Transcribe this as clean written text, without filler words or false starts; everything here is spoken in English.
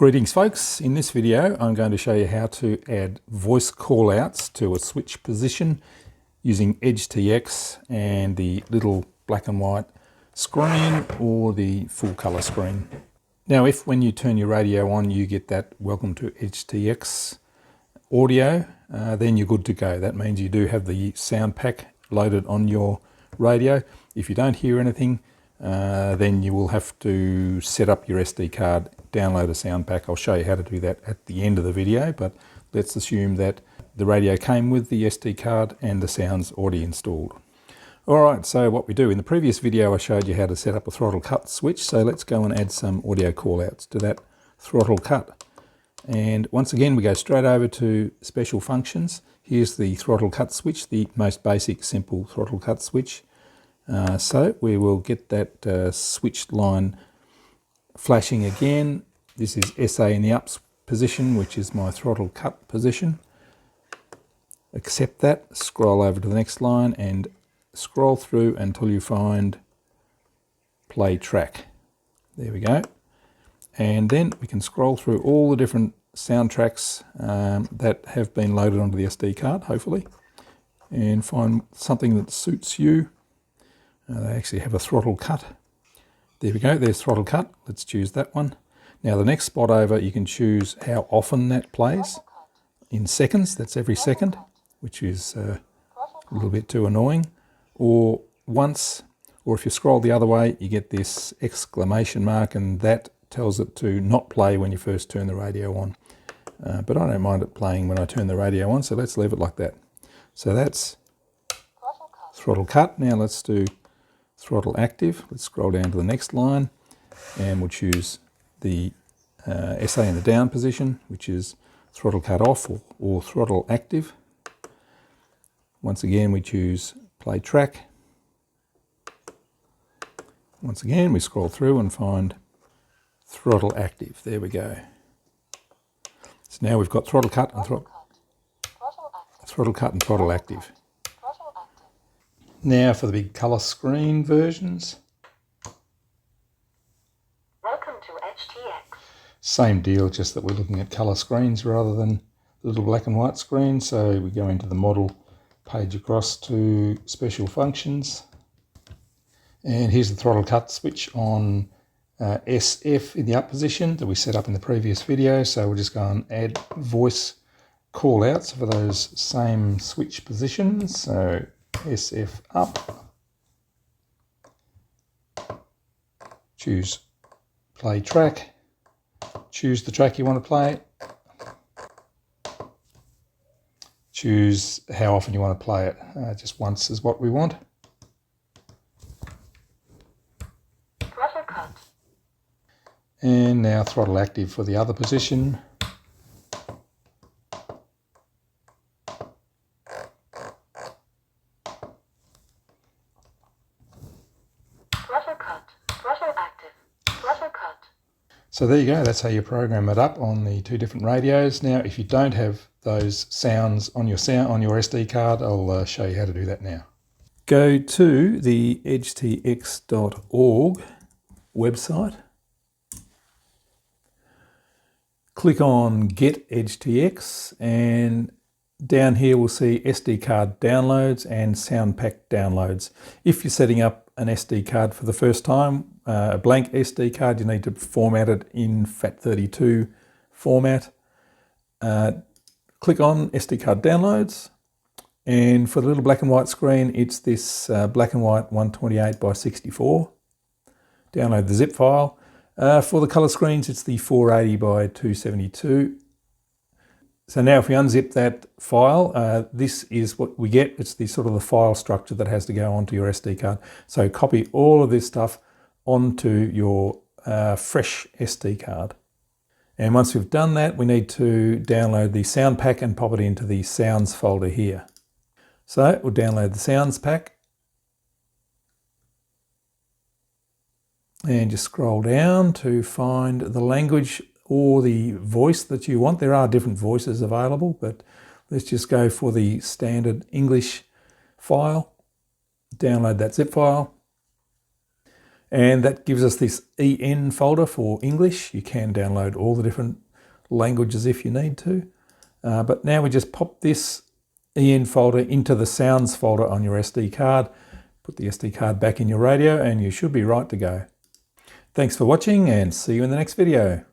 Greetings folks, in this video I'm going to show you how to add voice callouts to a switch position using EdgeTX and the little black and white screen or the full colour screen. Now if when you turn your radio on you get that welcome to EdgeTX audio, then you're good to go. That means you do have the sound pack loaded on your radio. If you don't hear anything, then you will have to set up your SD card, download a sound pack. I'll show you how to do that at the end of the video, but let's assume that the radio came with the SD card and the sound's already installed. Alright, so what we do, in the previous video I showed you how to set up a throttle cut switch, so let's go and add some audio callouts to that throttle cut. And once again we go straight over to special functions. Here's the throttle cut switch, the most basic simple throttle cut switch. So we will get that switched line flashing again. This is SA in the ups position, which is my throttle cut position. Accept that, scroll over to the next line and scroll through until you find play track. There we go. And then we can scroll through all the different soundtracks that have been loaded onto the SD card, hopefully, and find something that suits you. They actually have a throttle cut. There we go, there's throttle cut. Let's choose that one. Now the next spot over, you can choose how often that plays. In seconds, that's every second, which is a little bit too annoying. Or once, or if you scroll the other way, you get this exclamation mark, and that tells it to not play when you first turn the radio on. But I don't mind it playing when I turn the radio on, so let's leave it like that. So that's throttle cut. Now let's do throttle active. Let's scroll down to the next line and we'll choose the SA in the down position, which is throttle cut off or throttle active. Once again we choose play track. Once again we scroll through and find throttle active. There we go. So now we've got throttle cut and throttle active. Now for the big colour screen versions. Welcome to EdgeTX. Same deal, just that we're looking at colour screens rather than little black and white screens. So we go into the model page across to special functions. And here's the throttle cut switch on SF in the up position that we set up in the previous video. So we'll just go and add voice callouts for those same switch positions. So SF up, choose play track, choose the track you want to play, choose how often you want to play it, just once is what we want. Throttle cut. And now throttle active for the other position. So there you go, that's how you program it up on the two different radios. Now if you don't have those sounds on your SD card, I'll show you how to do that now. Go to the edgetx.org website. Click on Get EdgeTX, and down here we'll see SD card downloads and sound pack downloads. If you're setting up an SD card for the first time, a blank SD card, you need to format it in FAT32 format. Click on SD card downloads, and for the little black and white screen, it's this black and white 128 by 64. Download the zip file. For the color screens, it's the 480 by 272. So now if we unzip that file, this is what we get. It's the sort of the file structure that has to go onto your SD card. So copy all of this stuff onto your fresh SD card. And once we've done that, we need to download the sound pack and pop it into the sounds folder here. So we'll download the sounds pack and just scroll down to find the language or the voice that you want. There are different voices available, but let's just go for the standard English file. Download that zip file. And that gives us this EN folder for English. You can download all the different languages if you need to. But now we just pop this EN folder into the sounds folder on your SD card. Put the SD card back in your radio and you should be right to go. Thanks for watching and see you in the next video.